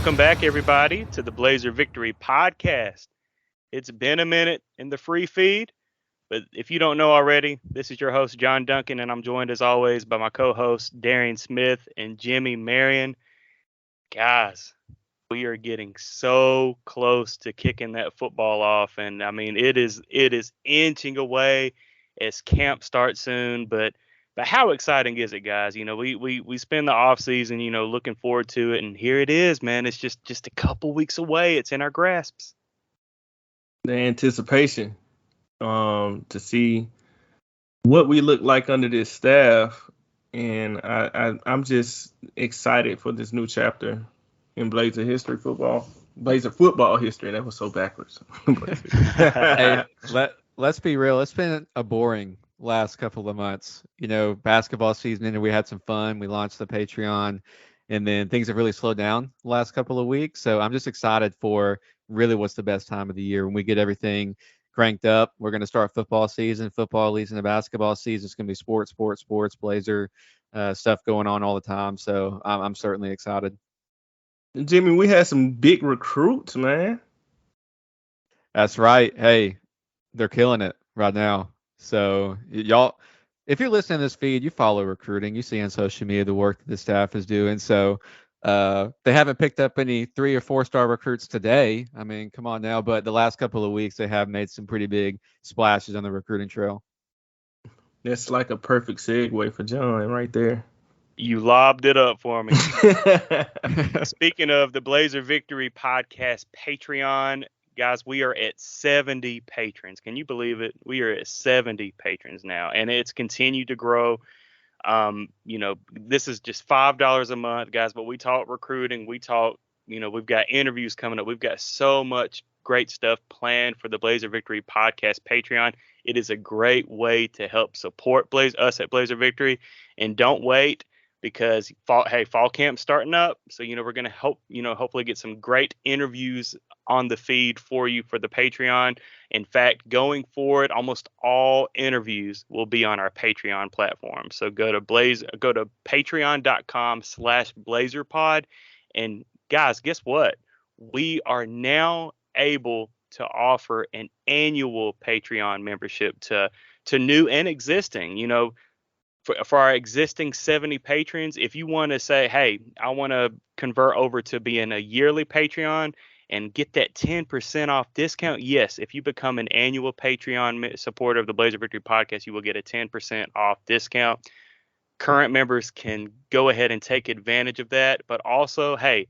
Welcome back, everybody, to the Blazer Victory podcast. It's been a minute in the free feed, but if you don't know already, this is your host, John Duncan, and I'm joined as always by my co-hosts, Darian Smith and Jimmy Marion. Guys, we are getting so close to kicking that football off, and I mean, it is inching away as camp starts soon, but how exciting is it, guys? We spend the off season, looking forward to it, and here it is, man. It's just a couple weeks away. It's in our grasps. The anticipation to see what we look like under this staff, and I'm just excited for this new chapter in Blazer football history. That was so backwards. Hey, let's be real. It's been a boring last couple of months. Basketball season, and we had some fun. We launched the Patreon, and then things have really slowed down the last couple of weeks. So I'm just excited for really what's the best time of the year when we get everything cranked up. We're going to start football season. Football leads into basketball season. It's going to be sports, Blazer stuff going on all the time. So I'm certainly excited. Jimmy, we had some big recruits, man. That's right. Hey, they're killing it right now. So y'all, if you're listening to this feed, you follow recruiting. You see on social media the work that the staff is doing. So they haven't picked up any 3 or 4-star recruits today. I mean, come on now. But the last couple of weeks, they have made some pretty big splashes on the recruiting trail. That's like a perfect segue for John right there. You lobbed it up for me. Speaking of the Blazer Victory podcast Patreon, guys, we are at 70 patrons. Can you believe it? We are at 70 patrons now, and it's continued to grow. This is just $5 a month, guys, but we talk recruiting. We talk, we've got interviews coming up. We've got so much great stuff planned for the Blazer Victory podcast Patreon. It is a great way to help support us at Blazer Victory. And don't wait, because fall camp's starting up. So, we're going to hopefully get some great interviews on the feed for you for the Patreon. In fact, going forward, almost all interviews will be on our Patreon platform. So go to patreon.com/blazerpod. And guys, guess what? We are now able to offer an annual Patreon membership to new and existing, for our existing 70 patrons. If you want to say, hey, I want to convert over to being a yearly Patreon and get that 10% off discount, yes, if you become an annual Patreon supporter of the Blazer Victory podcast, you will get a 10% off discount. Current members can go ahead and take advantage of that. But also, hey,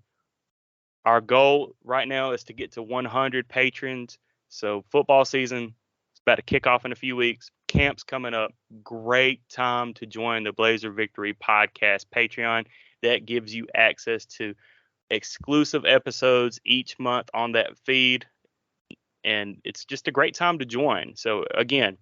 our goal right now is to get to 100 patrons. So football season is about to kick off in a few weeks. Camp's coming up. Great time to join the Blazer Victory podcast Patreon. That gives you access to exclusive episodes each month on that feed, and it's just a great time to join. So again,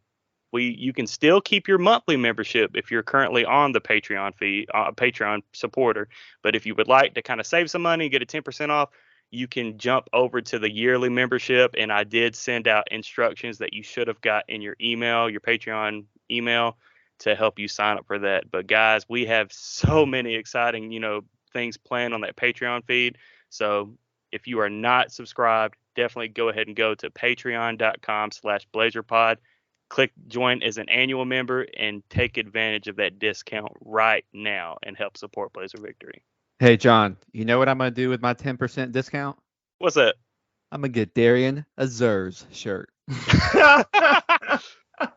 you can still keep your monthly membership if you're currently on the Patreon feed, Patreon supporter. But if you would like to kind of save some money, get a 10% off, you can jump over to the yearly membership. And I did send out instructions that you should have got in your email, your Patreon email, to help you sign up for that. But guys, we have so many exciting, things planned on that Patreon feed. So if you are not subscribed, definitely go ahead and go to patreon.com/blazerpod. Click join as an annual member and take advantage of that discount right now and help support Blazer Victory. Hey, John, you know what I'm going to do with my 10% discount? What's that? I'm going to get Darian a Zers shirt.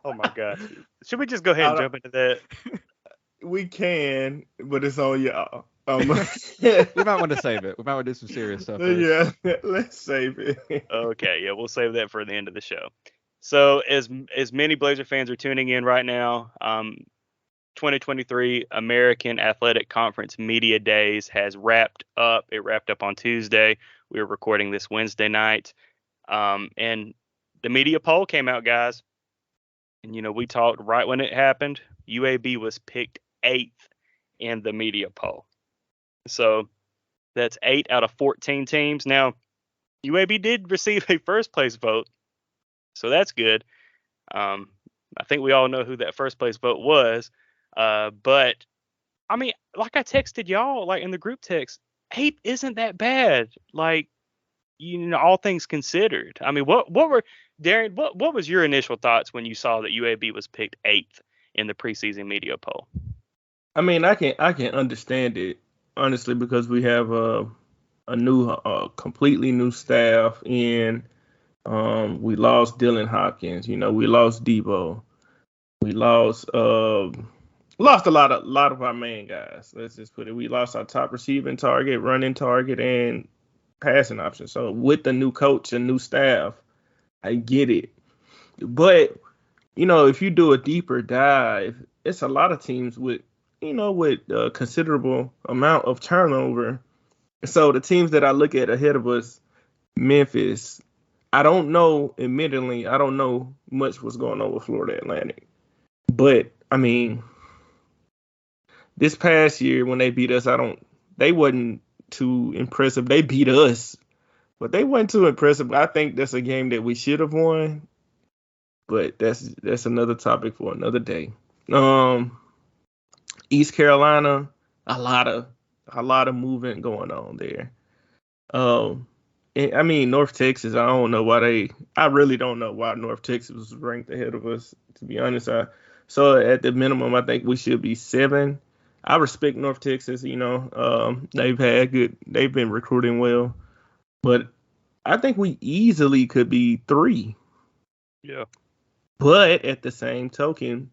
Oh, my God. Should we just go ahead and jump into that? We can, but it's on y'all. We might want to save it. We might want to do some serious stuff first. Yeah, let's save it. Okay, yeah, we'll save that for the end of the show. So as many Blazer fans are tuning in right now, 2023 American Athletic Conference Media Days has wrapped up. It wrapped up on Tuesday. We were recording this Wednesday night. And the media poll came out, guys. And, we talked right when it happened. UAB was picked 8th in the media poll. So that's 8 out of 14 teams. Now, UAB did receive a first place vote, so that's good. I think we all know who that first place vote was. But I mean, like I texted y'all, like in the group text, 8th isn't that bad. Like, all things considered. I mean, what were Darren? What was your initial thoughts when you saw that UAB was picked 8th in the preseason media poll? I mean, I can understand it honestly because we have a new, completely new staff, and we lost Dylan Hopkins. We lost Debo. We lost a lot of our main guys. Let's just put it. We lost our top receiving target, running target, and passing option. So with the new coach and new staff, I get it. But if you do a deeper dive, it's a lot of teams with a considerable amount of turnover. So the teams that I look at ahead of us, Memphis, I don't know, admittedly, I don't know much what's going on with Florida Atlantic. But I mean, this past year when they beat us, they wasn't too impressive. They beat us, but they weren't too impressive. I think that's a game that we should have won, but that's another topic for another day. East Carolina, a lot of movement going on there. I mean, North Texas, I really don't know why North Texas was ranked ahead of us, to be honest. So at the minimum, I think we should be 7. I respect North Texas, they've been recruiting well, but I think we easily could be 3. Yeah. But at the same token,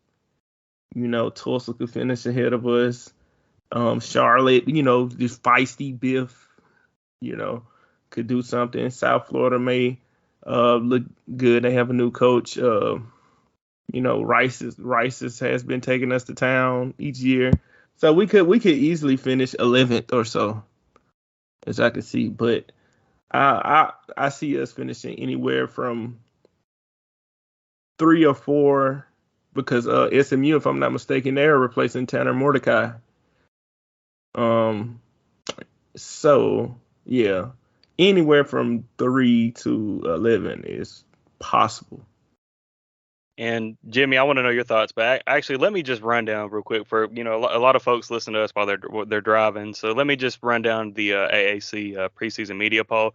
Tulsa could finish ahead of us. Charlotte, this feisty Biff, could do something. South Florida may look good. They have a new coach. Rice's has been taking us to town each year, so we could easily finish 11th or so, as I can see. But I see us finishing anywhere from 3 or 4, because SMU, if I'm not mistaken, they're replacing Tanner Mordecai. So yeah, anywhere from 3 to 11 is possible. And Jimmy, I want to know your thoughts, but actually, let me just run down real quick for a lot of folks listen to us while they're driving. So let me just run down the AAC preseason media poll.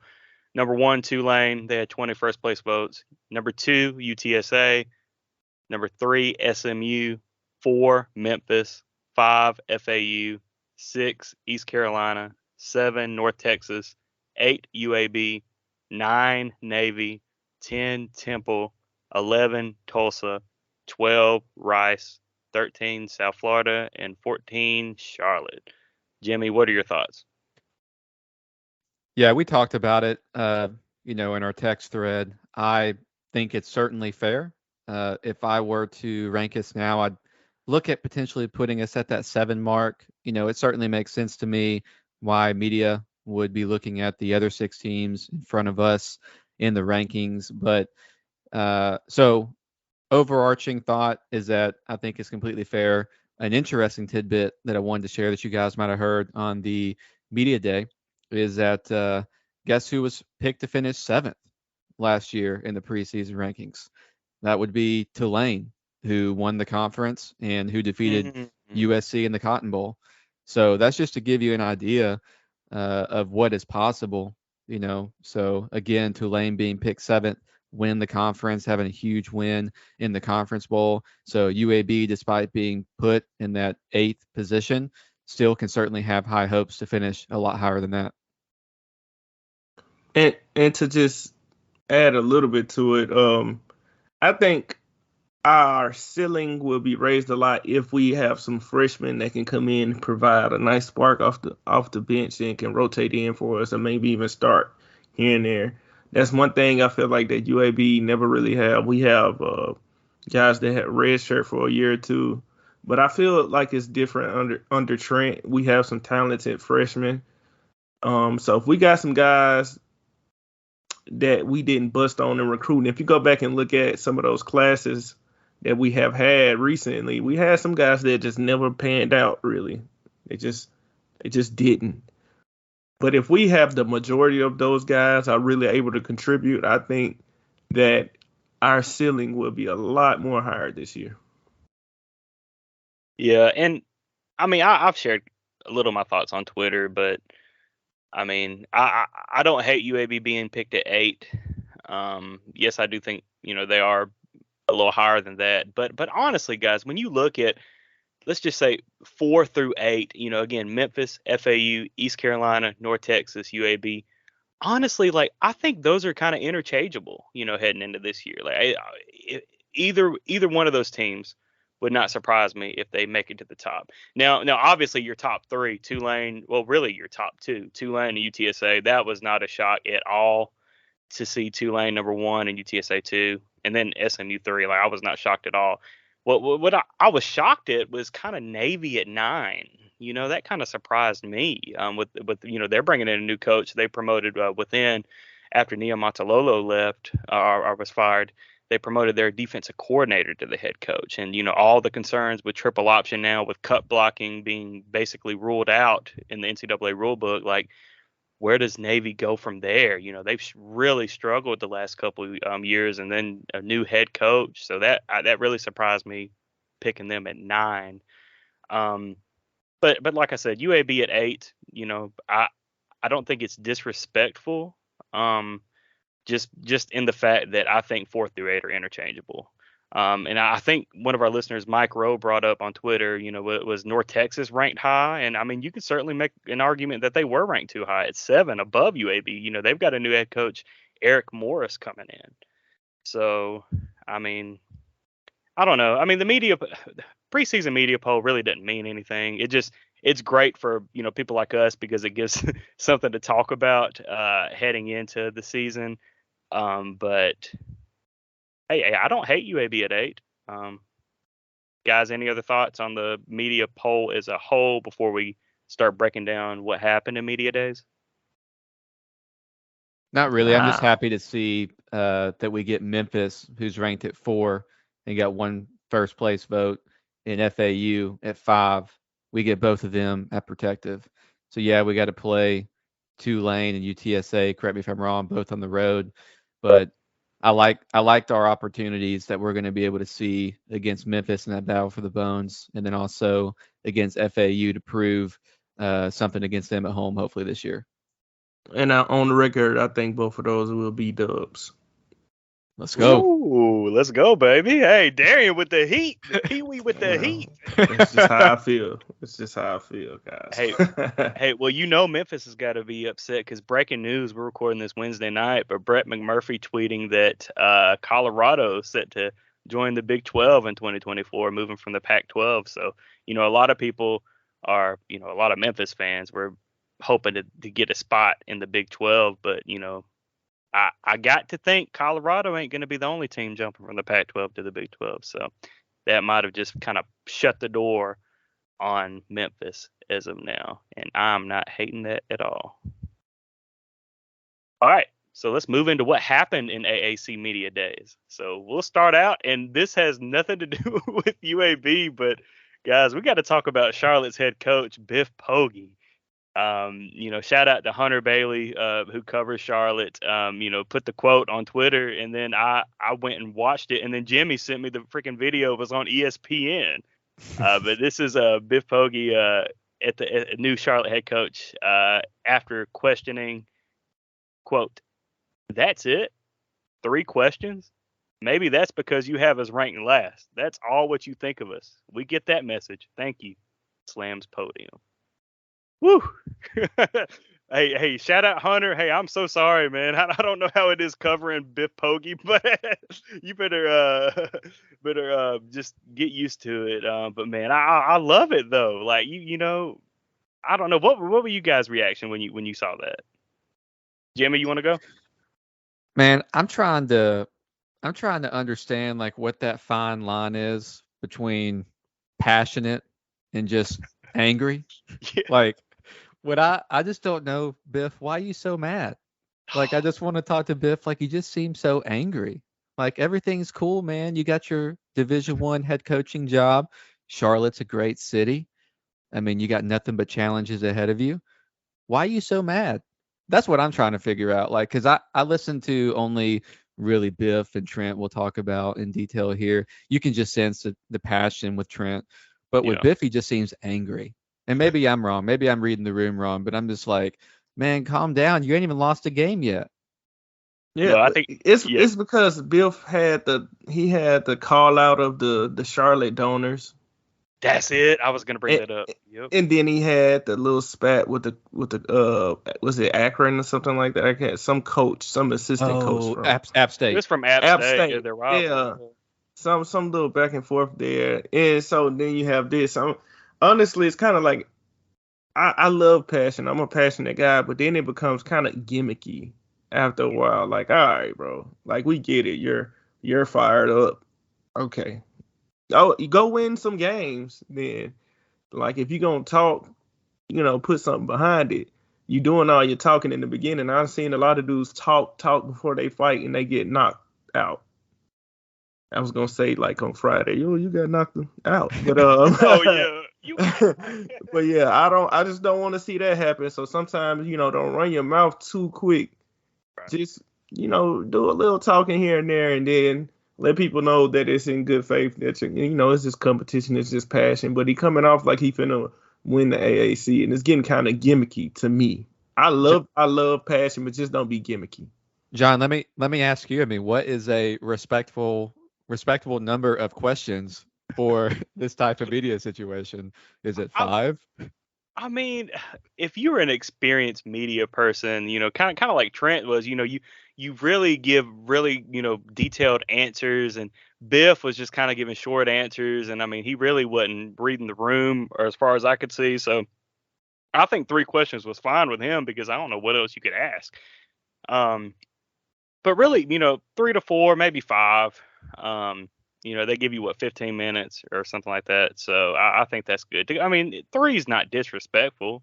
Number 1, Tulane, they had 21st place votes. Number 2, UTSA. Number 3, SMU. 4, Memphis. 5, FAU. 6, East Carolina. 7, North Texas. 8, UAB. 9, Navy. 10, Temple. 11, Tulsa. 12, Rice. 13, South Florida. And 14, Charlotte. Jimmy, what are your thoughts? Yeah, we talked about it, in our text thread. I think it's certainly fair. If I were to rank us now, I'd look at potentially putting us at that 7 mark. It certainly makes sense to me why media would be looking at the other 6 teams in front of us in the rankings. But so overarching thought is that I think it's completely fair. An interesting tidbit that I wanted to share that you guys might have heard on the media day is that guess who was picked to finish 7th last year in the preseason rankings? That would be Tulane, who won the conference and who defeated USC in the Cotton Bowl. So that's just to give you an idea of what is possible. So again, Tulane being picked 7th, win the conference, having a huge win in the Conference Bowl. So UAB, despite being put in that 8th position, still can certainly have high hopes to finish a lot higher than that. And to just add a little bit to it, I think our ceiling will be raised a lot if we have some freshmen that can come in and provide a nice spark off the bench and can rotate in for us, and maybe even start here and there. That's one thing I feel like that UAB never really have. We have guys that had red shirt for a year or two, but I feel like it's different under Trent. We have some talented freshmen. So if we got some guys that we didn't bust on in recruiting, if you go back and look at some of those classes that we have had recently, we had some guys that just never panned out really. They just didn't. But if we have the majority of those guys are really able to contribute, I think that our ceiling will be a lot more higher this year. Yeah, and I mean, I've shared a little of my thoughts on Twitter, but I mean, I don't hate UAB being picked at 8. Yes, I do think they are a little higher than that. But honestly, guys, when you look at, let's just say 4 through 8, again, Memphis, FAU, East Carolina, North Texas, UAB. Honestly, like I think those are kind of interchangeable, heading into this year. Like either one of those teams would not surprise me if they make it to the top. Now, obviously, your top 3, Tulane. Well, really, your top 2, Tulane and UTSA. That was not a shock at all to see Tulane number 1 and UTSA 2, and then SMU 3. Like I was not shocked at all. What I was shocked at was kind of Navy at 9. That kind of surprised me. With they're bringing in a new coach. They promoted within after Niumatalolo left or was fired. They promoted their defensive coordinator to the head coach, and all the concerns with triple option now, with cut blocking being basically ruled out in the NCAA rule book. Like, where does Navy go from there? They've really struggled the last couple years, and then a new head coach. So that really surprised me, picking them at 9. But like I said, UAB at 8. I don't think it's disrespectful. Just in the fact that I think 4 through 8 are interchangeable. And I think one of our listeners, Mike Rowe, brought up on Twitter, was North Texas ranked high? And I mean, you can certainly make an argument that they were ranked too high at 7 above UAB. They've got a new head coach, Eric Morris, coming in. So, I mean, I don't know. I mean, the preseason media poll really doesn't mean anything. It's great for, people like us because it gives something to talk about heading into the season. But hey, I don't hate UAB at 8. Guys, any other thoughts on the media poll as a whole before we start breaking down what happened in media days? Not really. I'm just happy to see that we get Memphis, who's ranked at 4 and got 1 first place vote, in FAU at 5. We get both of them at protective. So yeah, we got to play Tulane and UTSA. Correct me if I'm wrong, both on the road. But I liked our opportunities that we're going to be able to see against Memphis in that battle for the bones, and then also against FAU to prove something against them at home, hopefully this year. And on the record, I think both of those will be dubs. Let's go. Ooh, let's go, baby. Hey, Darian with the heat. Pee-wee with the heat. That's just how I feel. It's just how I feel, guys. Hey, well, Memphis has got to be upset because breaking news, we're recording this Wednesday night, but Brett McMurphy tweeting that Colorado is set to join the Big 12 in 2024, moving from the Pac-12. So, a lot of people are, a lot of Memphis fans were hoping to get a spot in the Big 12, but, I got to think Colorado ain't going to be the only team jumping from the Pac-12 to the Big 12. So that might have just kind of shut the door on Memphis as of now. And I'm not hating that at all. All right. So let's move into what happened in AAC Media Days. So we'll start out, and this has nothing to do with UAB, but guys, we got to talk about Charlotte's head coach, Biff Poggi. Shout out to Hunter Bailey, who covers Charlotte, put the quote on Twitter, and then I went and watched it, and then Jimmy sent me the freaking video. It was on ESPN. But this is Biff Poggi at the new Charlotte head coach after questioning, quote, "That's it? 3 questions? Maybe that's because you have us ranked last. That's all what you think of us. We get that message. Thank you." Slams podium. Woo! Hey, shout out Hunter. Hey, I'm so sorry, man. I don't know how it is covering Biff Poggi, but you better just get used to it. But man, I love it though. Like I don't know what were you guys' reaction when you saw that? Jimmy, you want to go? Man, I'm trying to understand like what that fine line is between passionate and just angry. Yeah. Like, what I just don't know, Biff, why are you so mad? Like, I just want to talk to Biff. Like, he just seems so angry. Like, everything's cool, man. You got your Division I head coaching job. Charlotte's a great city. I mean, you got nothing but challenges ahead of you. Why are you so mad? That's what I'm trying to figure out. Like, because I listen to only really Biff and Trent we'll talk about in detail here. You can just sense the passion with Trent. But with Biff, he just seems angry. And maybe I'm wrong. Maybe I'm reading the room wrong. But I'm just like, man, calm down. You ain't even lost a game yet. Yeah, No, I think it's because Biff had the call out of the Charlotte donors. that's it. I was gonna bring that up. Yep. And then he had the little spat with the was it Akron or something like that? I can't, some coach, some assistant coach from App It State. was from App App State. Yeah, State. they're rival. Yeah. Some little back and forth there. And so then you have this. Honestly, it's kind of like I love passion. I'm a passionate guy, but then it becomes kind of gimmicky after a while. Like, all right, bro. Like, we get it. You're fired up. Okay. Oh, you go win some games then. Like, if you're gonna talk, put something behind it. You doing all your talking in the beginning. I've seen a lot of dudes talk before they fight and they get knocked out. I was gonna say like on Friday, you got knocked out, but Oh yeah. but yeah, I just don't want to see that happen. So sometimes don't run your mouth too quick. Right. Just do a little talking here and there, and then let people know that it's in good faith. That it's just competition, it's just passion. But he coming off like he finna win the AAC, and it's getting kind of gimmicky to me. I love passion, but just don't be gimmicky. John, let me ask you. I mean, what is a respectable number of questions for this type of media situation? Is it 5? I mean, if you're an experienced media person, kind of like Trent was, you really give really, detailed answers, and Biff was just kind of giving short answers, and I mean, he really wasn't reading the room, or as far as I could see. So I think 3 questions was fine with him because I don't know what else you could ask. But really, 3 to 4, maybe 5. They give you 15 minutes or something like that. So I think that's good. I mean, 3 is not disrespectful.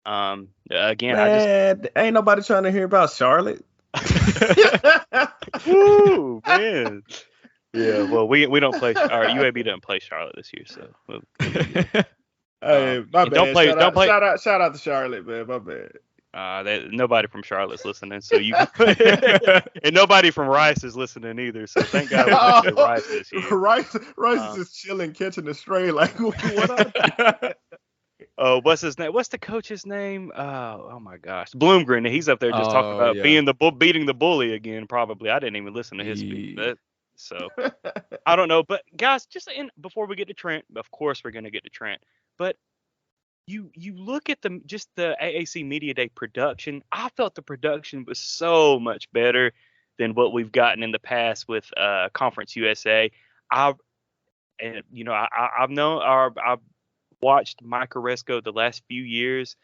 Again, Man, ain't nobody trying to hear about Charlotte. Woo, man. Yeah, well, we don't play. All right, UAB doesn't play Charlotte this year, so. Hey, my bad. Shout out to Charlotte, man. My bad. Nobody from Charlotte's listening, so you and nobody from Rice is listening either. So thank God we don't play Rice this year. Rice is just chilling, catching a stray. Like, what? Oh, what's his name? What's the coach's name? Oh my gosh, Bloomgren. He's up there just talking about beating the bully again. Probably. I didn't even listen to his speech. So I don't know, but guys, before we get to Trent, of course we're gonna get to Trent, but. You look at the AAC Media Day production. I felt the production was so much better than what we've gotten in the past with Conference USA. I've watched Mike Oresco the last few years.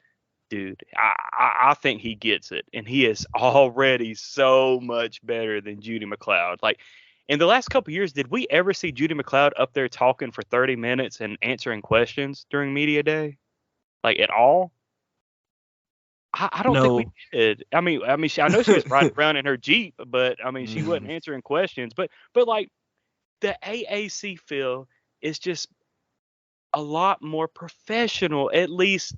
Dude, I think he gets it, and he is already so much better than Judy McLeod. Like in the last couple of years, did we ever see Judy McLeod up there talking for 30 minutes and answering questions during Media Day? Like at all? I don't think we did. I mean, I know she was riding around in her Jeep, but I mean, she wasn't answering questions. But like the AAC feel is just a lot more professional, at least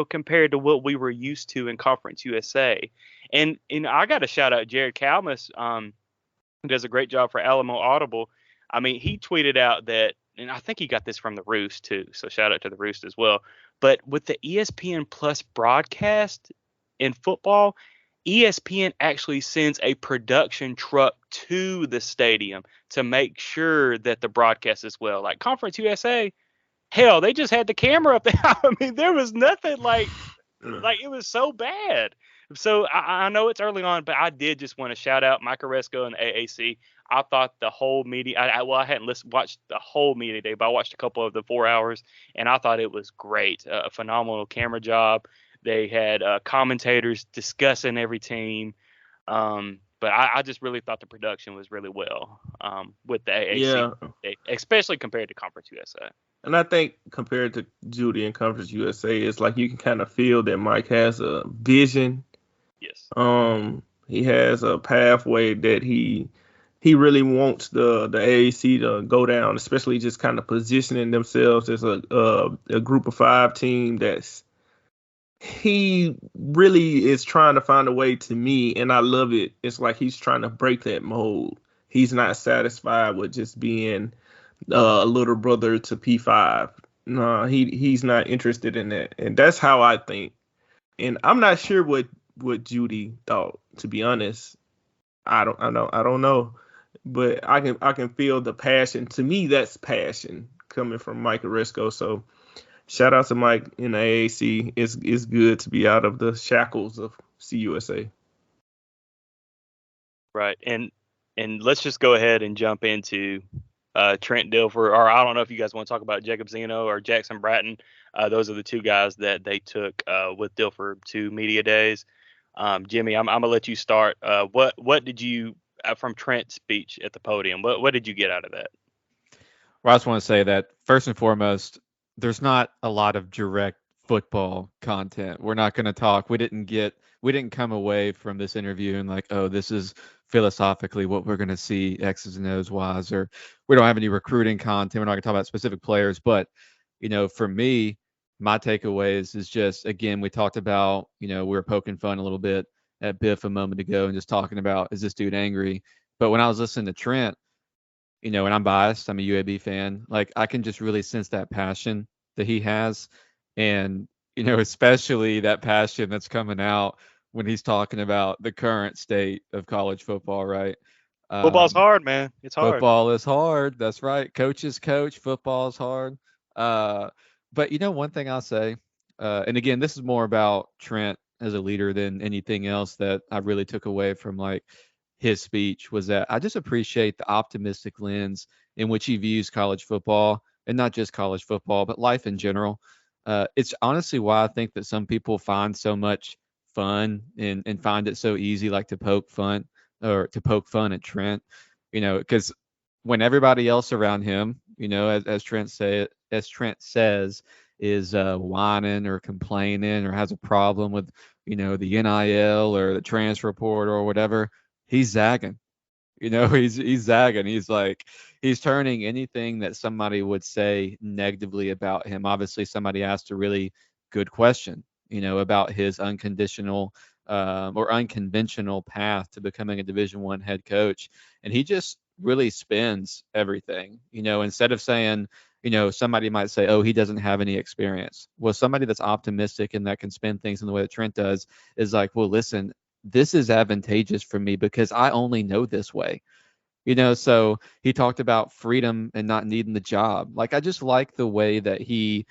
compared to what we were used to in Conference USA. And I got to shout out Jared Kalmus, who does a great job for Alamo Audible. I mean, he tweeted out that, and I think he got this from the Roost too. So shout out to the Roost as well. But with the ESPN Plus broadcast in football, ESPN actually sends a production truck to the stadium to make sure that the broadcast is well. Like Conference USA, hell, they just had the camera up there. I mean, there was nothing like it was so bad. So I know it's early on, but I did just want to shout out Mike Oresco and AAC. I thought the whole media, I hadn't watched the whole media day, but I watched a couple of the 4 hours, and I thought it was great. A phenomenal camera job. They had commentators discussing every team. But I just really thought the production was really well with the AAC, especially compared to Conference USA. And I think compared to Judy and Conference USA, it's like you can kind of feel that Mike has a vision. Yes. He has a pathway that he really wants the AAC to go down, especially just kind of positioning themselves as a group of 5 team he really is trying to find a way to me, and I love it. It's like he's trying to break that mold. He's not satisfied with just being a little brother to P5. No, he's not interested in that, and that's how I think. And I'm not sure what Judy thought, to be honest. I don't know. But I can feel the passion. To me, that's passion coming from Mike Aresco. So shout out to Mike in the AAC. It's good to be out of the shackles of CUSA. Right. And let's just go ahead and jump into Trent Dilfer, or I don't know if you guys want to talk about Jacob Zeno or Jackson Bratton. Those are the two guys that they took with Dilfer to media days. Jimmy, I'm gonna let you start. What did you from Trent's speech at the podium? What did you get out of that? Well, I just want to say that first and foremost, there's not a lot of direct football content. We're not going to talk. We didn't come away from this interview and like, oh, this is philosophically what we're going to see X's and O's wise, or we don't have any recruiting content. We're not going to talk about specific players. But, for me, my takeaways is just, again, we talked about, we were poking fun a little bit at Biff a moment ago and just talking about, is this dude angry? But when I was listening to Trent, and I'm biased, I'm a UAB fan, like I can just really sense that passion that he has. And, especially that passion that's coming out when he's talking about the current state of college football, right? Football's Um, hard, man. It's hard. Football is hard. That's right. Coaches coach. Football is hard. But one thing I'll say, and again, this is more about Trent as a leader than anything else that I really took away from like his speech, was that I just appreciate the optimistic lens in which he views college football, and not just college football, but life in general. It's honestly why I think that some people find so much fun and find it so easy, like to poke fun at Trent, because when everybody else around him, as Trent says, is whining or complaining or has a problem with, the NIL or the transfer portal or whatever, he's zagging. He's zagging. He's turning anything that somebody would say negatively about him. Obviously, somebody asked a really good question, about his unconditional or unconventional path to becoming a Division I head coach, and he just really spins everything. Instead of saying, somebody might say, oh, he doesn't have any experience. Well, somebody that's optimistic and that can spin things in the way that Trent does is like, well, listen, this is advantageous for me because I only know this way. So he talked about freedom and not needing the job. Like, I just like the way that he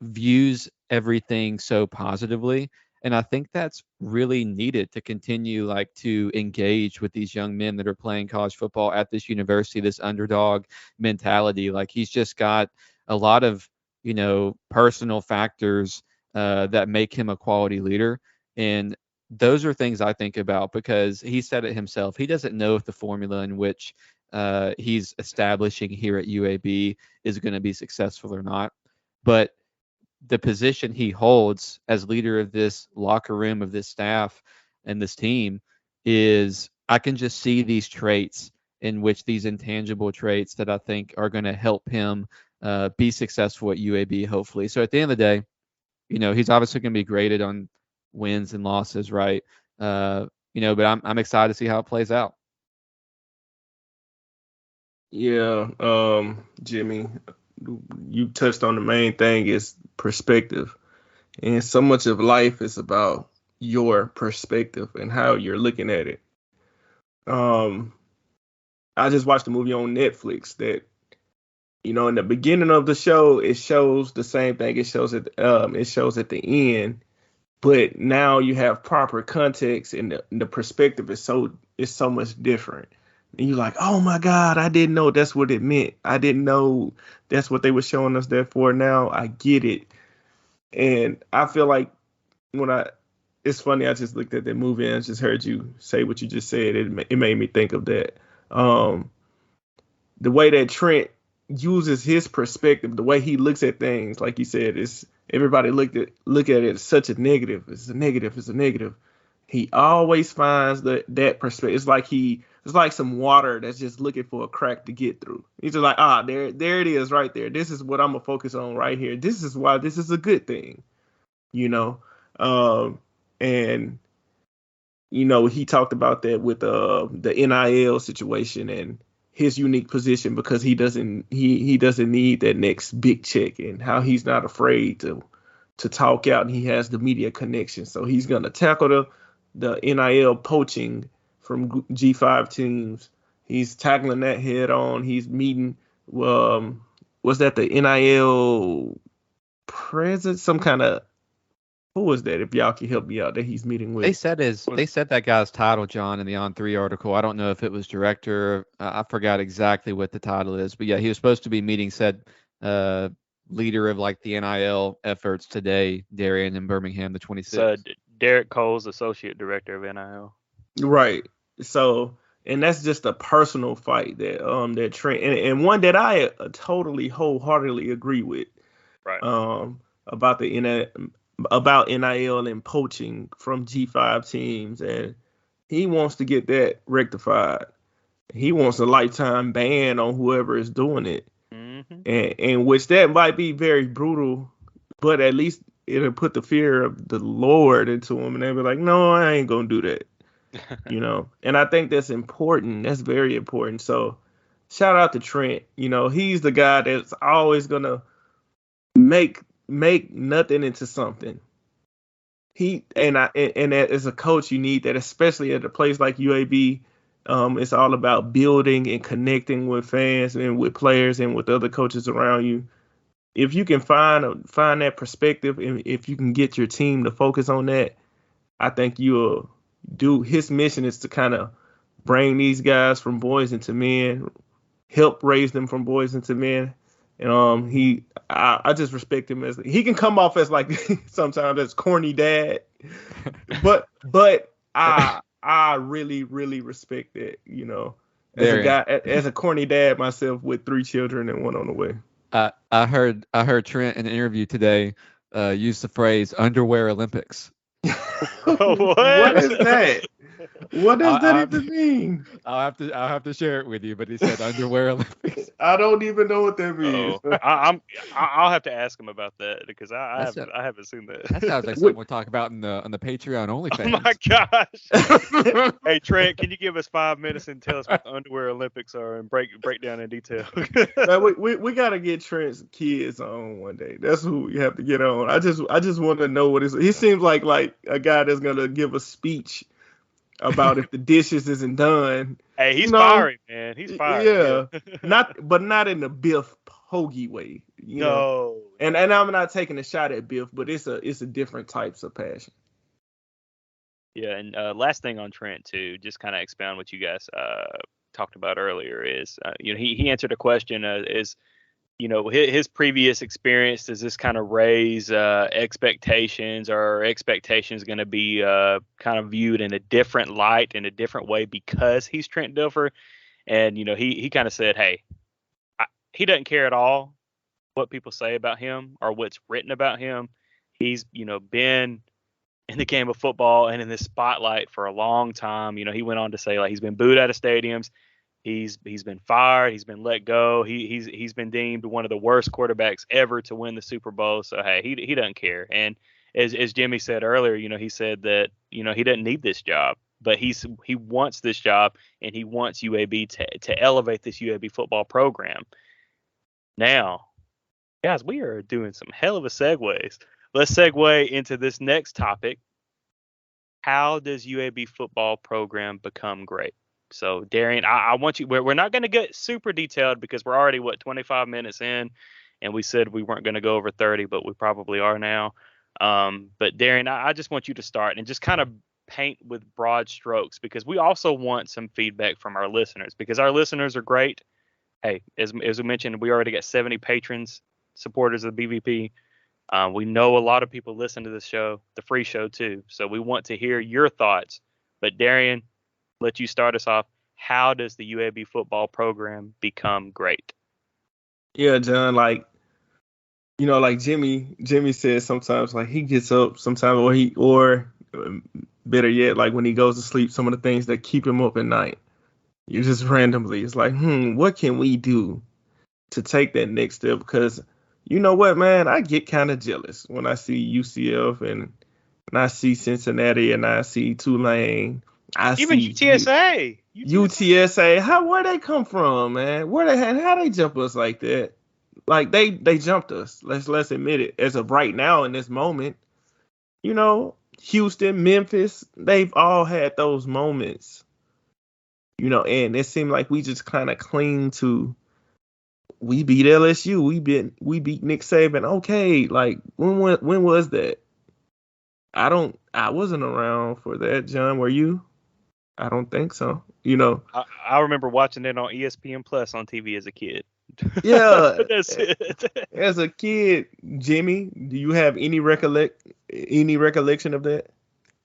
views everything so positively. And I think that's really needed to continue like to engage with these young men that are playing college football at this university, this underdog mentality. Like, he's just got a lot of, personal factors that make him a quality leader. And those are things I think about because he said it himself. He doesn't know if the formula in which he's establishing here at UAB is going to be successful or not. But the position he holds as leader of this locker room, of this staff and this team, is I can just see these traits in which these intangible traits that I think are going to help him be successful at UAB, hopefully. So at the end of the day, he's obviously going to be graded on wins and losses, right? But I'm excited to see how it plays out. Yeah, Jimmy, you touched on the main thing is perspective. And so much of life is about your perspective and how you're looking at it. I just watched a movie on Netflix that, in the beginning of the show, it shows the same thing. It shows at the end, but now you have proper context and the perspective is so much different. And you're like, oh my God, I didn't know that's what it meant. I didn't know that's what they were showing us that for. Now I get it. And I feel like it's funny, I just looked at that movie and I just heard you say what you just said. It made me think of that. The way that Trent uses his perspective, the way he looks at things, like you said, is everybody look at it as such a negative. It's a negative. It's a negative. He always finds that perspective. It's like some water that's just looking for a crack to get through. He's just like, there it is right there. This is what I'm gonna focus on right here. This is why this is a good thing, and he talked about that with the NIL situation and his unique position because he doesn't need that next big check, and how he's not afraid to to talk out, and he has the media connection. So he's gonna tackle the NIL poaching from G5 teams. He's tackling that head on. He's meeting, was that the NIL president? Some kind of, who was that? If y'all can help me out, that he's meeting with. They said that guy's title, John, in the On3 article. I don't know if it was director. I forgot exactly what the title is, but yeah, he was supposed to be meeting said leader of like the NIL efforts today, Darian, in Birmingham, the 26th. So Derek Cole's associate director of NIL. Right. So, and that's just a personal fight that Trent, and one that I totally wholeheartedly agree with. Right. About NIL and poaching from G5 teams, and he wants to get that rectified. He wants a lifetime ban on whoever is doing it. Mm-hmm. And which that might be very brutal, but at least it'll put the fear of the Lord into them, and they'll be like, no, I ain't gonna do that. And I think that's important. That's very important. So shout out to Trent. He's the guy that's always gonna make nothing into something. And as a coach, you need that, especially at a place like UAB. It's all about building and connecting with fans and with players and with other coaches around you. If you can find that perspective, and if you can get your team to focus on that, I think you'll do. His mission is to kind of bring these guys from boys into men, help raise them from boys into men. And I just respect him as, he can come off as like sometimes as corny dad, but I really, really respect that, as a corny dad myself with 3 children and 1 on the way. I heard Trent in an interview today use the phrase underwear Olympics. What is that? What does that even mean? I'll have to share it with you, but he said underwear Olympics. I don't even know what that means. I'll have to ask him about that, because I haven't seen that. That sounds like something we'll talk about on the Patreon OnlyFans. Oh my gosh! Hey Trent, can you give us 5 minutes and tell us what the underwear Olympics are and break down in detail? we gotta get Trent's kids on one day. That's who we have to get on. I just want to know what he seems like a guy that's gonna give a speech about if the dishes isn't done. Hey, he's fiery, man. He's fiery. Yeah. not in the Biff Hoagie way. No. And I'm not taking a shot at Biff, but it's a different types of passion. Yeah, and last thing on Trent too, just kind of expound what you guys talked about earlier is, he answered a question is, his previous experience, does this kind of raise expectations, or are expectations going to be kind of viewed in a different light, in a different way, because he's Trent Dilfer? And, he kind of said, hey, he doesn't care at all what people say about him or what's written about him. He's, been in the game of football and in this spotlight for a long time. He went on to say, like, he's been booed out of stadiums. He's been fired. He's been let go. He's been deemed one of the worst quarterbacks ever to win the Super Bowl. So hey, he doesn't care. And as Jimmy said earlier, he said that he doesn't need this job, but he wants this job, and he wants UAB to elevate this UAB football program. Now, guys, we are doing some hell of a segues. Let's segue into this next topic. How does UAB football program become great? So, Darian, I want you, we're not going to get super detailed because we're already, 25 minutes in, and we said we weren't going to go over 30, but we probably are now. But, Darian, I just want you to start and just kind of paint with broad strokes, because we also want some feedback from our listeners, because our listeners are great. Hey, as we mentioned, we already got 70 patrons, supporters of the BVP. We know a lot of people listen to this show, the free show too. So we want to hear your thoughts. But, Darian, let you start us off. How does the UAB football program become great? Yeah, John, like Jimmy says sometimes, like, he gets up sometimes, or better yet, like when he goes to sleep, some of the things that keep him up at night. You just randomly, it's like, what can we do to take that next step? Because you know what, man, I get kind of jealous when I see UCF and I see Cincinnati and I see Tulane. Even UTSA. UTSA. Where they come from, man? How they jump us like that? Like they jumped us. Let's admit it. As of right now in this moment, Houston, Memphis, they've all had those moments. And it seemed like we just kind of cling to, we beat LSU, we beat Nick Saban. Okay, like when was that? I wasn't around for that, John. Were you? I don't think so. I remember watching it on ESPN Plus on TV as a kid. Yeah. That's it. As a kid, Jimmy, do you have any recollection of that?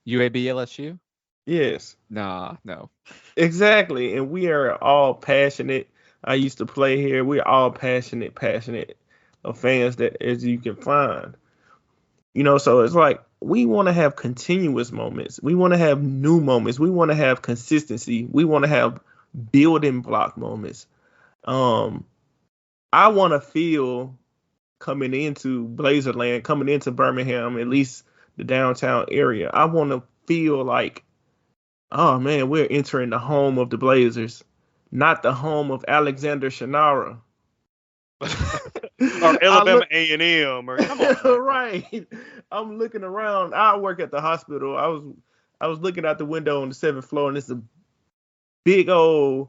UAB LSU? Yes. Nah, no. Exactly. And we are all passionate. I used to play here. We're all passionate of fans that as you can find. So it's like we want to have continuous moments. We want to have new moments. We want to have consistency. We want to have building block moments. I want to feel coming into Blazerland, coming into Birmingham, at least the downtown area. I want to feel like, oh man, we're entering the home of the Blazers, not the home of Alexander Shannara. Or Alabama A&M, or come on. Right. I'm looking around. I work at the hospital. I was looking out the window on the 7th floor, and it's a big old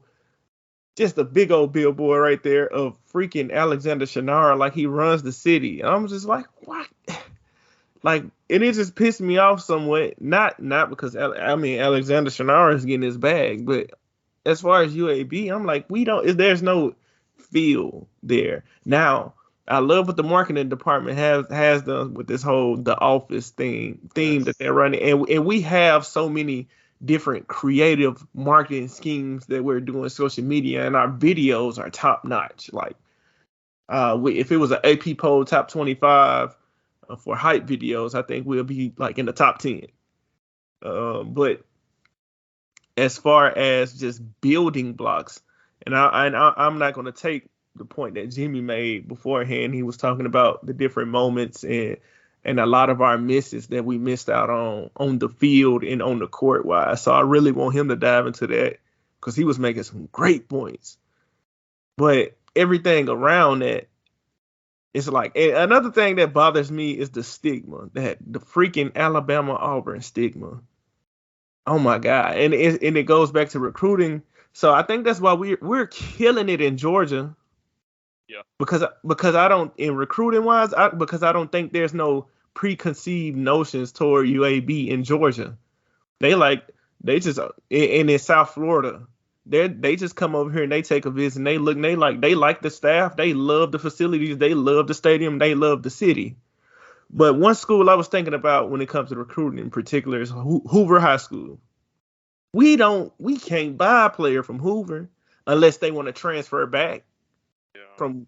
billboard right there of freaking Alexander Shannara, like he runs the city. And I'm just like, what? Like, and it just pissed me off somewhat. Not because Alexander Shannara is getting his bag, but as far as UAB, I'm like, there's no feel there. Now, I love what the marketing department has done with this whole The Office theme that they're running, and we have so many different creative marketing schemes that we're doing social media, and our videos are top notch. Like, if it was an AP poll top 25 for hype videos, I think we'll be like in the top 10. But as far as just building blocks, and I'm not going to take the point that Jimmy made beforehand. He was talking about the different moments and a lot of our misses that we missed out on the field and on the court wise. So I really want him to dive into that because he was making some great points. But everything around that, it's like, and another thing that bothers me is the stigma, that the freaking Alabama Auburn stigma. Oh my God. And it goes back to recruiting. So I think that's why we're killing it in Georgia. Yeah. Because I don't, in recruiting wise, because I don't think there's no preconceived notions toward UAB in Georgia. They just, and in South Florida, they just come over here and they take a visit and they look and they like the staff, they love the facilities, they love the stadium, they love the city. But one school I was thinking about when it comes to recruiting in particular is Hoover High School. We can't buy a player from Hoover unless they want to transfer back from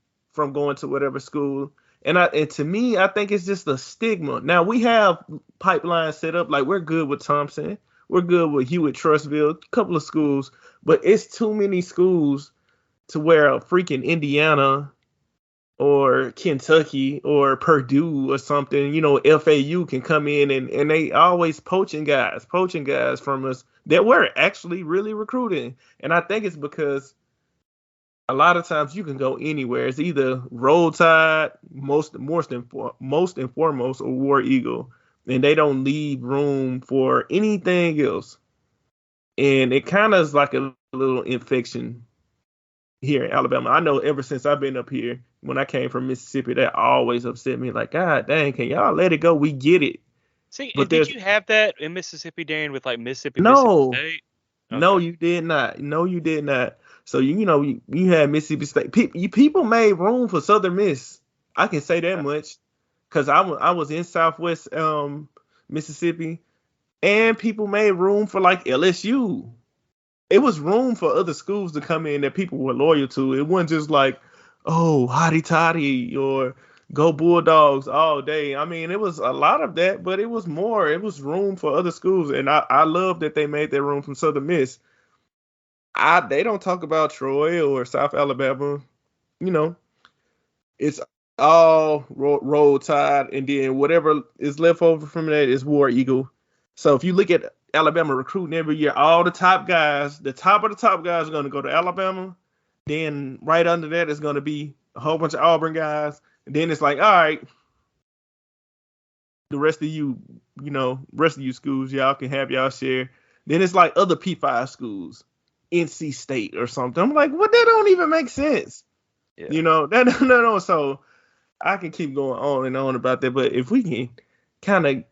going to whatever school. And to me, I think it's just a stigma. Now we have pipelines set up, like we're good with Thompson, we're good with Hewitt Trustville, a couple of schools, but it's too many schools to where a freaking Indiana or Kentucky or Purdue or something, FAU can come in and they always poaching guys from us that we're actually really recruiting. And I think it's because a lot of times you can go anywhere. It's either Roll Tide, most and foremost, or War Eagle, and they don't leave room for anything else. And it kind of is like a little infection here in Alabama. I know ever since I've been up here, when I came from Mississippi, that always upset me. Like, God dang, can y'all let it go? We get it. See, but did you have that in Mississippi, Darren, with like Mississippi State? Okay. No, you did not. No, you did not. So you had Mississippi State. People made room for Southern Miss. I can say that much because I was in Southwest Mississippi, and people made room for like LSU. It was room for other schools to come in that people were loyal to. It wasn't just like, oh, hotty toddy or go Bulldogs all day. I mean, it was a lot of that, but it was more. It was room for other schools, and I love that they made that room from Southern Miss. They don't talk about Troy or South Alabama. It's all Roll Tide, and then whatever is left over from that is War Eagle. So if you look at Alabama recruiting every year, all the top guys, the top of the top guys are going to go to Alabama. Then right under that is going to be a whole bunch of Auburn guys, and then it's like, all right, the rest of you, rest of you schools, y'all can have y'all share. Then it's like other P5 schools, NC State or something. I'm like, what? That don't even make sense. Yeah. That no. So I can keep going on and on about that, but if we can kind of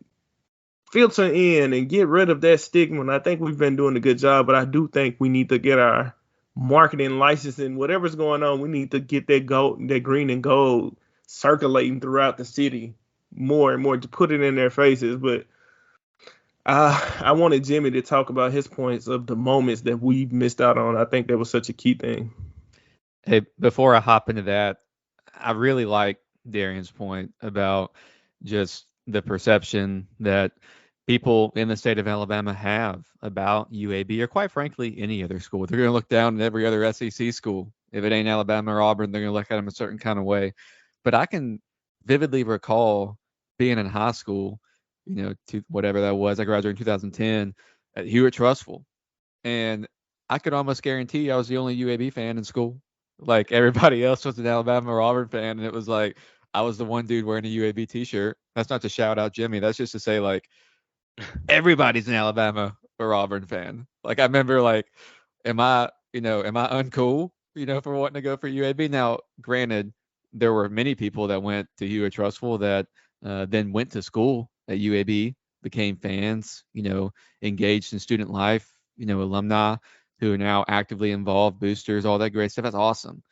filter in and get rid of that stigma, and I think we've been doing a good job, but I do think we need to get our marketing license and whatever's going on, we need to get that gold, that green and gold circulating throughout the city more and more to put it in their faces. But I wanted Jimmy to talk about his points of the moments that we've missed out on. I think that was such a key thing. Hey, before I hop into that, I really like Darian's point about just the perception that people in the state of Alabama have about UAB, or quite frankly, any other school. They're going to look down at every other SEC school. If it ain't Alabama or Auburn, they're going to look at them a certain kind of way. But I can vividly recall being in high school, to whatever that was. I graduated in 2010 at Hewitt Trustful. And I could almost guarantee I was the only UAB fan in school. Like everybody else was an Alabama or Auburn fan, and it was like I was the one dude wearing a UAB T-shirt. That's not to shout out Jimmy. That's just to say like everybody's an Alabama or Auburn fan. Like I remember like, am I uncool, for wanting to go for UAB? Now, granted, there were many people that went to Hewitt Trustful that then went to school at UAB, became fans, engaged in student life, alumni who are now actively involved, boosters, all that great stuff. That's awesome.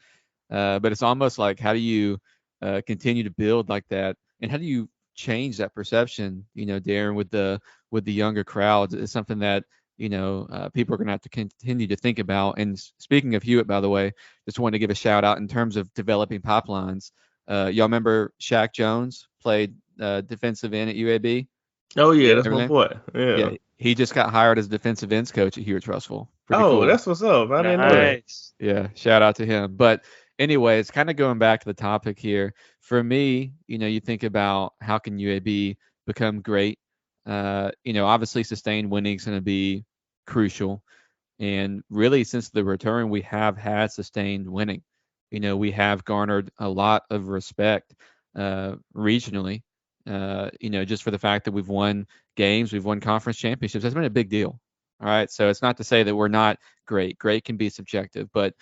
But it's almost like, how do you continue to build like that, and how do you change that perception? Darren, with the younger crowds, is something that people are going to have to continue to think about. And speaking of Hewitt, by the way, just wanted to give a shout out in terms of developing pipelines. Y'all remember Shaq Jones played defensive end at UAB? Oh yeah, that's my boy. Yeah, he just got hired as defensive ends coach at Hewitt Trustful. Pretty cool. Oh, that's what's up. I didn't know that. Yeah, shout out to him. But anyways, kind of going back to the topic here. For me, you think about how can UAB become great. Obviously sustained winning is going to be crucial. And really, since the return, we have had sustained winning. We have garnered a lot of respect regionally. Just for the fact that we've won games, we've won conference championships. That's been a big deal. All right. So it's not to say that we're not great. Great can be subjective. But,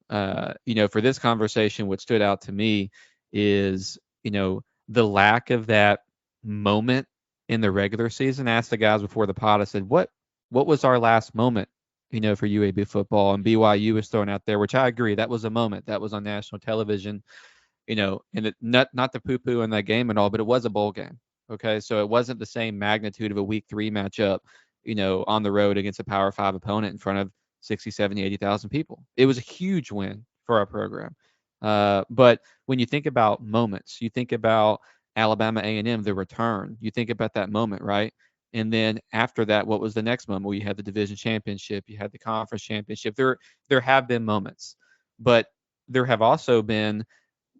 for this conversation, what stood out to me is, the lack of that moment in the regular season. I asked the guys before the pod, I said, what was our last moment, for UAB football? And BYU was thrown out there, which I agree. That was a moment that was on national television. And it, not to poo-poo in that game and all, but it was a bowl game. Okay, so it wasn't the same magnitude of a week 3 matchup, on the road against a Power 5 opponent in front of 60, 70, 80,000 people. It was a huge win for our program. But when you think about moments, you think about Alabama A&M, the return, you think about that moment, right? And then after that, what was the next moment? Well, you had the division championship, you had the conference championship. There have been moments, but there have also been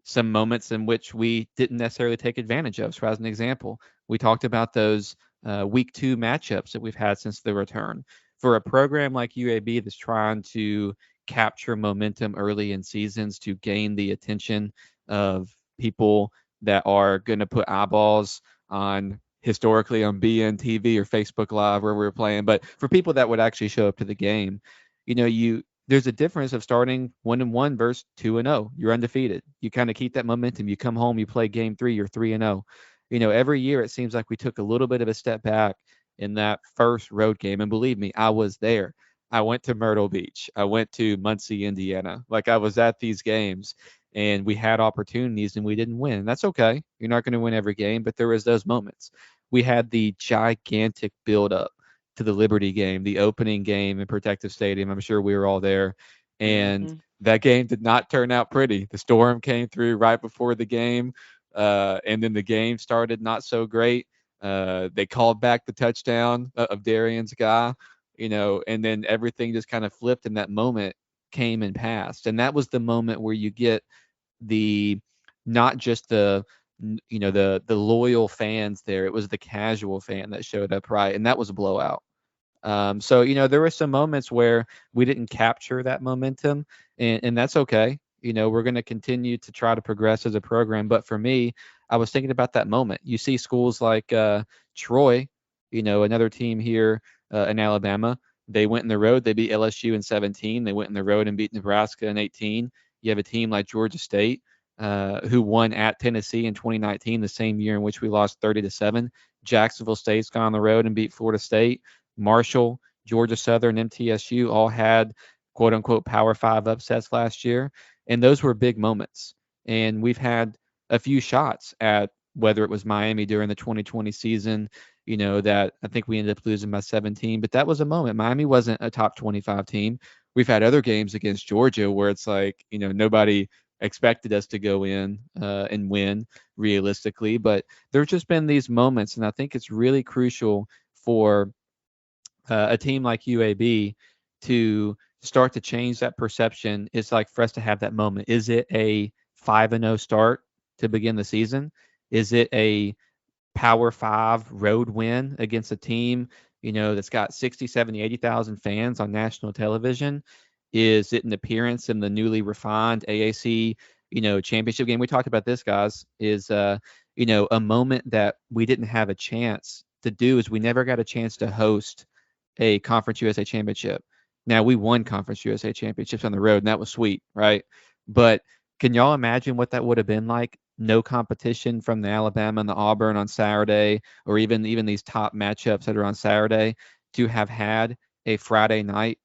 some moments in which we didn't necessarily take advantage of. So as an example, we talked about those week 2 matchups that we've had since the return. For a program like UAB that's trying to capture momentum early in seasons to gain the attention of people that are going to put eyeballs on historically on BNTV or Facebook Live where we're playing, but for people that would actually show up to the game, there's a difference of starting 1-1 versus 2-0. You're undefeated. You kind of keep that momentum. You come home, you play game 3, you're 3-0. Every year it seems like we took a little bit of a step back in that first road game. And believe me, I was there. I went to Myrtle Beach. I went to Muncie, Indiana. Like I was at these games and we had opportunities and we didn't win. That's okay. You're not going to win every game, but there was those moments. We had the gigantic buildup to the Liberty game, the opening game in Protective Stadium. I'm sure we were all there. And that game did not turn out pretty. The storm came through right before the game. And then the game started not so great. They called back the touchdown of Darian's guy, and then everything just kind of flipped and that moment came and passed. And that was the moment where you get the, not just the loyal fans there. It was the casual fan that showed up, right? And that was a blowout. So there were some moments where we didn't capture that momentum, and that's okay. We're going to continue to try to progress as a program. But for me, I was thinking about that moment. You see schools like Troy, another team here in Alabama. They went in the road. They beat LSU in 17. They went in the road and beat Nebraska in 18. You have a team like Georgia State who won at Tennessee in 2019, the same year in which we lost 30-7. Jacksonville State's gone on the road and beat Florida State. Marshall, Georgia Southern, MTSU all had quote unquote Power 5 upsets last year. And those were big moments. And we've had a few shots at whether it was Miami during the 2020 season, that I think we ended up losing by 17. But that was a moment. Miami wasn't a top 25 team. We've had other games against Georgia where it's like, nobody expected us to go in and win realistically. But there's just been these moments. And I think it's really crucial for a team like UAB to start to change that perception. It's like for us to have that moment. Is it a 5-0 start to begin the season? Is it a Power 5 road win against a team, that's got 60, 70, 80,000 fans on national television? Is it an appearance in the newly refined AAC, championship game? We talked about this, guys, is, a moment that we didn't have a chance to do is we never got a chance to host a Conference USA championship. Now, we won Conference USA championships on the road, and that was sweet, right? But can y'all imagine what that would have been like? No competition from the Alabama and the Auburn on Saturday, or even these top matchups that are on Saturday, to have had a Friday night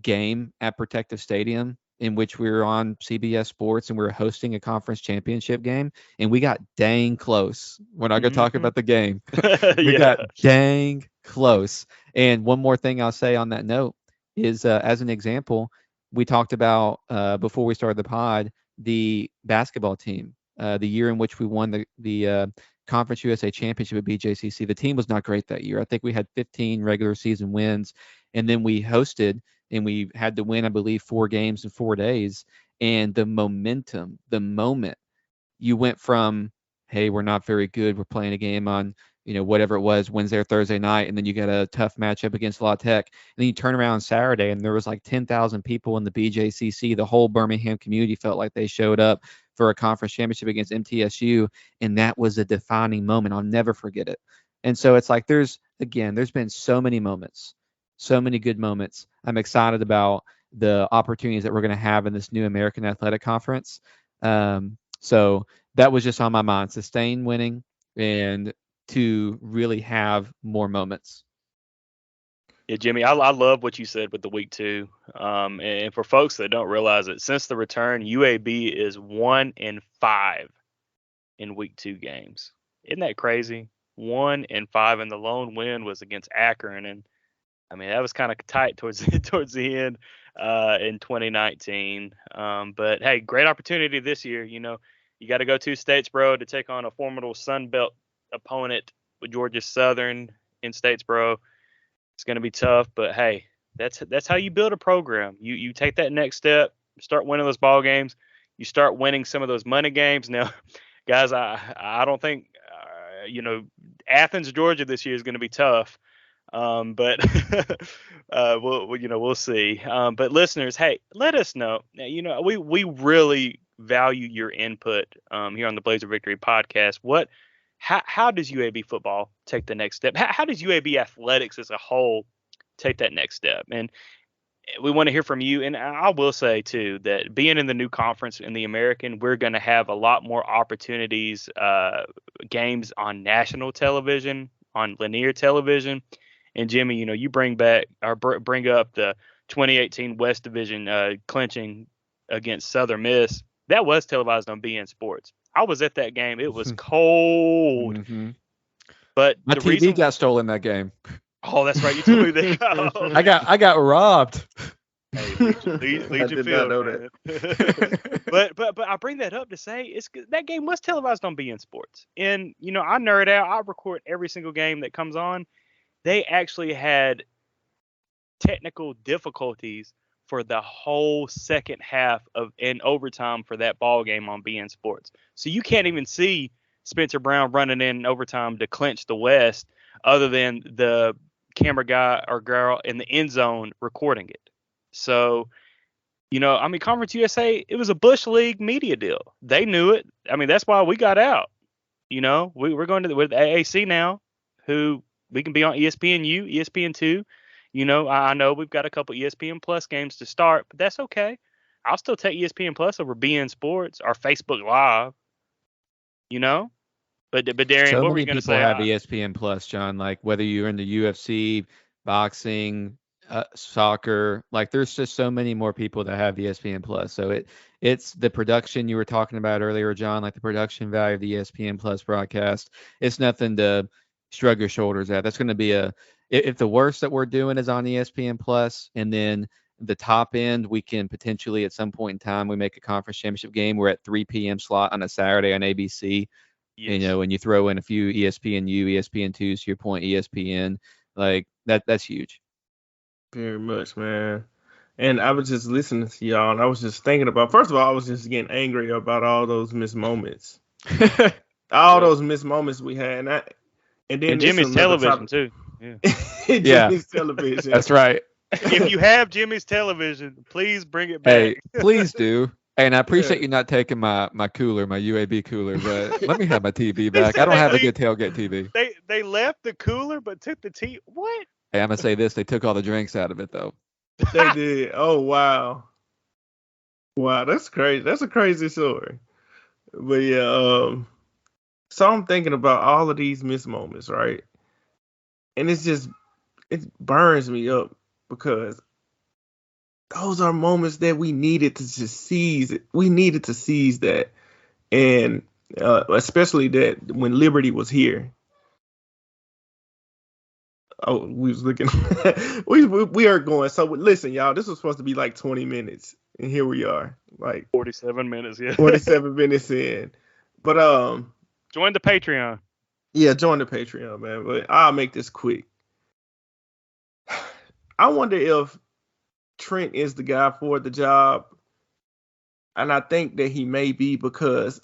game at Protective Stadium in which we were on CBS Sports and we were hosting a conference championship game, and we got dang close. We're not going to talk about the game. We got dang close. And one more thing I'll say on that note is, as an example, we talked about before we started the pod, the basketball team, the year in which we won the Conference USA Championship at BJCC. The team was not great that year. I think we had 15 regular season wins, and then we hosted and we had to win, I believe, 4 games in 4 days. And the momentum, the moment you went from, hey, we're not very good, we're playing a game on, whatever it was, Wednesday or Thursday night, and then you get a tough matchup against La Tech, and then you turn around on Saturday, and there was like 10,000 people in the BJCC. The whole Birmingham community felt like they showed up for a conference championship against MTSU, and that was a defining moment. I'll never forget it. And so it's like there's been so many moments, so many good moments. I'm excited about the opportunities that we're going to have in this new American Athletic Conference. So that was just on my mind: sustain winning and to really have more moments. Yeah, Jimmy, I love what you said with the week 2. And for folks that don't realize it, since the return, UAB is 1-5 in week 2 games. Isn't that crazy? 1-5, and the lone win was against Akron, and I mean that was kind of tight towards the end in 2019. But hey, great opportunity this year. You got to go to Statesboro to take on a formidable Sun Belt opponent with Georgia Southern in Statesboro. It's going to be tough, but hey, that's how you build a program. You take that next step, start winning those ball games, you start winning some of those money games. Now, guys, I don't think Athens, Georgia this year is going to be tough, but we'll see. But listeners, hey, let us know. We really value your input here on the Blazer Victory podcast. How does UAB football take the next step? How does UAB athletics as a whole take that next step? And we want to hear from you. And I will say, too, that being in the new conference in the American, we're going to have a lot more opportunities, games on national television, on linear television. And, Jimmy, you bring up the 2018 West Division clinching against Southern Miss. That was televised on BN Sports. I was at that game. It was cold. Mm-hmm. But my TV got stolen that game. Oh, that's right. You told me that. Oh, I got robbed. Hey, Legion Field. Know that. but I bring that up to say that game was televised on BN Sports. And I nerd out. I record every single game that comes on. They actually had technical difficulties for the whole second half in overtime for that ball game on BN Sports. So you can't even see Spencer Brown running in overtime to clinch the West, other than the camera guy or girl in the end zone recording it. So You know, I mean, Conference USA, it was a Bush League media deal. They knew it. I mean, that's why we got out. You know, we're going with AAC now, who we can be on ESPNU, ESPN2. You know, I know we've got a couple ESPN Plus games to start, but that's okay. I'll still take ESPN Plus over BN Sports or Facebook Live. You know, but Darian, So what were you many going to people say? have ESPN Plus, John. Like whether you're in the UFC, boxing, soccer, like there's just so many more people that have ESPN Plus. So it's the production you were talking about earlier, John, like the production value of the ESPN Plus broadcast. It's nothing to shrug your shoulders at. That's going to be if the worst that we're doing is on ESPN Plus, and then the top end, we can potentially at some point in time we make a conference championship game. We're at 3 p.m. slot on a Saturday on ABC. Yes. You know, when you throw in a few ESPNU, ESPN2s, to your point, ESPN, like that's huge. Very much, man. And I was just listening to y'all, and I was just thinking about. First of all, I was just getting angry about all those missed moments, those missed moments we had, and then Jimmy's television too. Yeah. Jimmy's television. That's right. If you have Jimmy's television, please bring it back. Hey, please do. And I appreciate you not taking my cooler, my UAB cooler, but let me have my TV back. I don't have a good tailgate TV. They left the cooler but took the TV. What? Hey, I'm gonna say this: they took all the drinks out of it, though. They did. Oh wow, that's crazy. That's a crazy story. But yeah, so I'm thinking about all of these missed moments, right? And it burns me up because those are moments that we needed to just seize. We needed to seize that, and especially that when Liberty was here. Oh, we was looking. we are going. So listen, y'all. This was supposed to be like 20 minutes, and here we are, like 47 minutes. Yeah, 47 minutes in. But join the Patreon. Yeah, join the Patreon, man. But I'll make this quick. I wonder if Trent is the guy for the job, and I think that he may be because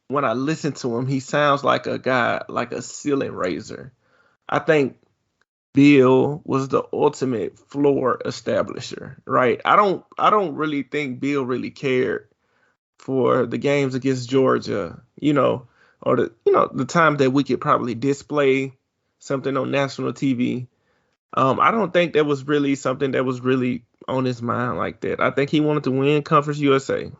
when I listen to him, he sounds like a guy, like a ceiling raiser. I think Bill was the ultimate floor establisher, right? I don't really think Bill really cared for the games against Georgia, or the time that we could probably display something on national TV. I don't think that was really something that was really on his mind like that. I think he wanted to win Conference USA.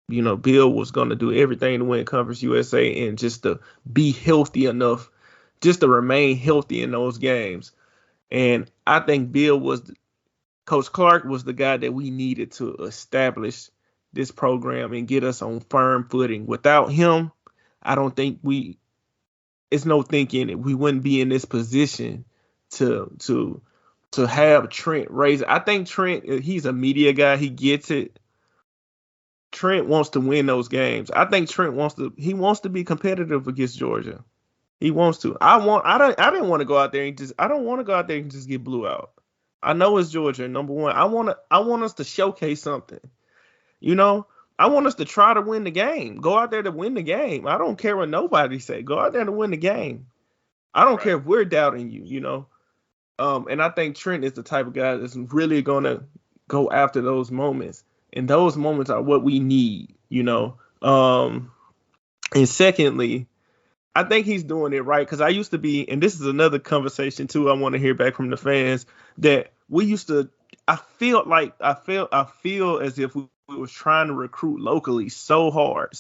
Bill was going to do everything to win Conference USA and just to be healthy enough, just to remain healthy in those games. And I think Coach Clark was the guy that we needed to establish this program and get us on firm footing. Without him, I don't think it's no thinking it. We wouldn't be in this position to have Trent raise. I think Trent, he's a media guy. He gets it. Trent wants to win those games. I think Trent wants to be competitive against Georgia. He wants to. I didn't want to go out there and I don't want to go out there and just get blew out. I know it's Georgia, number one. I want us to showcase something. I want us to try to win the game. Go out there to win the game. I don't care what nobody say. Go out there to win the game. I don't care if we're doubting you, and I think Trent is the type of guy that's really going to go after those moments. And those moments are what we need, And secondly, I think he's doing it right because I used to be, and this is another conversation too. I want to hear back from the fans that we used to. I feel as if we was trying to recruit locally so hard,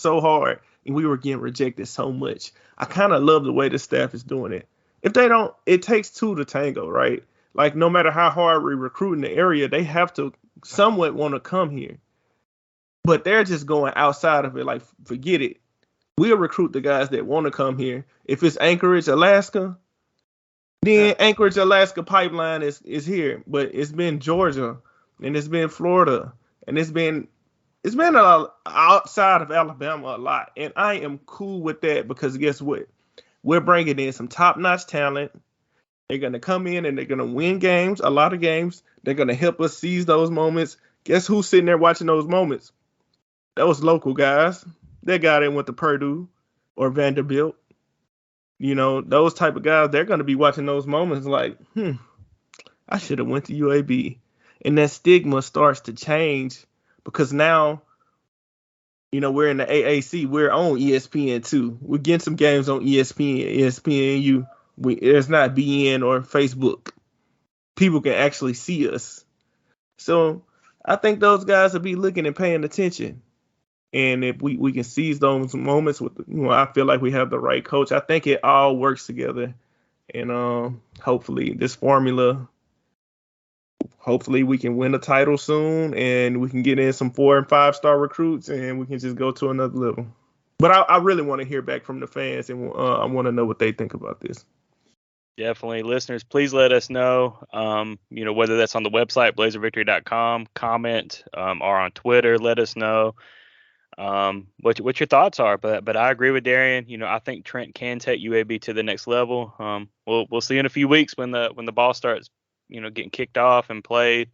and we were getting rejected so much. I kind of love the way the staff is doing it. If they don't, it takes two to tango, right? Like no matter how hard we recruit in the area, they have to somewhat want to come here. But they're just going outside of it. Like, forget it. We'll recruit the guys that want to come here. If it's Anchorage, Alaska, then Anchorage, Alaska pipeline is here. But it's been Georgia, and it's been Florida, and it's been outside of Alabama a lot. And I am cool with that because guess what? We're bringing in some top-notch talent. They're going to come in and they're going to win games, a lot of games. They're going to help us seize those moments. Guess who's sitting there watching those moments? Those local guys. That guy that went to Purdue or Vanderbilt. Those type of guys, they're going to be watching those moments like, I should have went to UAB. And that stigma starts to change because now, we're in the AAC. We're on ESPN too. We're getting some games on ESPN, ESPNU. It's not BN or Facebook. People can actually see us. So I think those guys will be looking and paying attention. And if we can seize those moments with, I feel like we have the right coach. I think it all works together. And hopefully this formula, hopefully we can win a title soon and we can get in some 4 and 5 star recruits and we can just go to another level. But I really want to hear back from the fans, and I want to know what they think about this. Definitely. Listeners, please let us know, whether that's on the website, blazervictory.com, comment, or on Twitter, let us know what your thoughts are. But I agree with Darian. I think Trent can take UAB to the next level. We'll see in a few weeks when the ball starts, getting kicked off and played,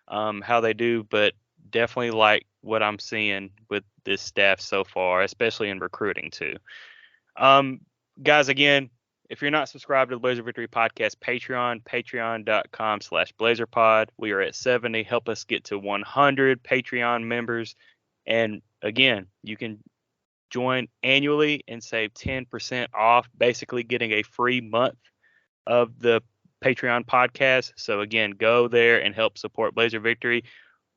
how they do. But definitely like what I'm seeing with this staff so far, especially in recruiting too. Guys, again, if you're not subscribed to the Blazer Victory Podcast Patreon, patreon.com/BlazerPod. We are at 70. Help us get to 100 Patreon members. And again, you can join annually and save 10% off, basically getting a free month of the Patreon podcast. So again, go there and help support Blazer Victory.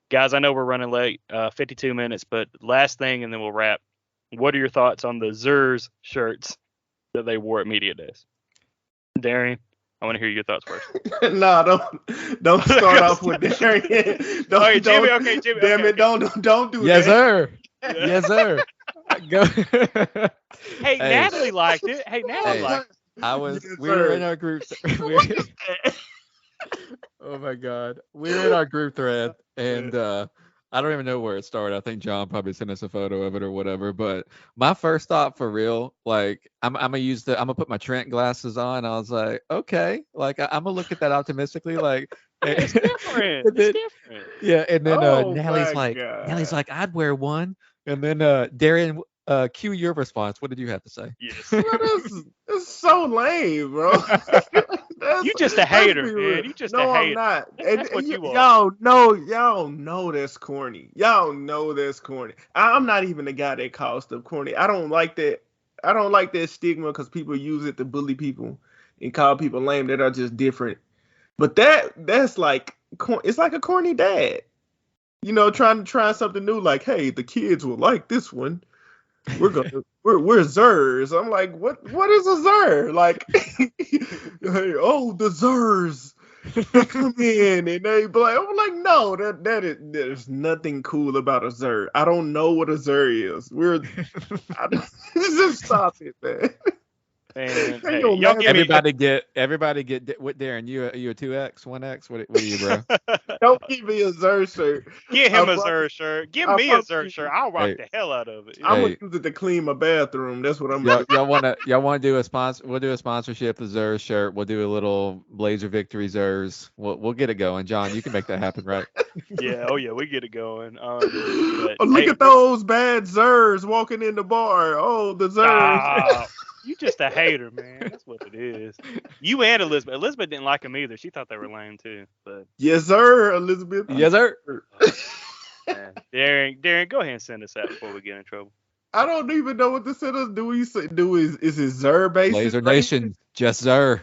Guys, I know we're running late, 52 minutes, but last thing, and then we'll wrap. What are your thoughts on the Zers shirts that they wore at Media Days? Darian, I want to hear your thoughts first. No, don't start off with Darian. Jimmy. Damn it, don't do yes, that. Sir. Yes, sir. Go. Hey, Natalie liked it. Natalie liked it. We were in our group. Oh my God. We were in our group thread, and I don't even know where it started. I think John probably sent us a photo of it or whatever. But my first thought for real, like I'm gonna put my Trent glasses on. I was like, okay, like I'm gonna look at that optimistically, like it's different. It's different. Yeah, and then Natalie's God. like, I'd wear one. And then Darian, cue your response. What did you have to say? Yes. That's so lame, bro. You just a hater, man. You just a hater. No, I'm not. That's what you are. Y'all know that's corny. Y'all know that's corny. I'm not even the guy that calls stuff corny. I don't like that. I don't like that stigma because people use it to bully people and call people lame that are just different. But that's like, it's like a corny dad. Trying to try something new, like, hey, the kids will like this one. We're Zers. I'm like, what is a Zer? Like, hey, the Zers. They come in and they be like, I'm like, no, there's nothing cool about a Zer. I don't know what a Zer is. Just stop it, man. And everybody get what, Darren? You a 2X, 1X? What are you, bro? Don't give me a Zer shirt. Get him a Zer shirt. Give me a Zer shirt. I'll rock the hell out of it. I'm gonna use it to clean my bathroom. That's what I'm gonna do. Y'all wanna do a sponsor? We'll do a sponsorship of Zer shirt. We'll do a little Blazer Victory Zers. We'll get it going. John, you can make that happen, right? Yeah. Oh yeah, we get it going. Look at those bad Zers walking in the bar. Oh, the Zers. You just a hater, man. That's what it is. You and Elizabeth. Elizabeth didn't like them either. She thought they were lame too. But yes, sir, Elizabeth. Yes, sir. Darren, go ahead and send us out before we get in trouble. I don't even know what to send us. Is it Zer based? Blazer Nation, just Zer.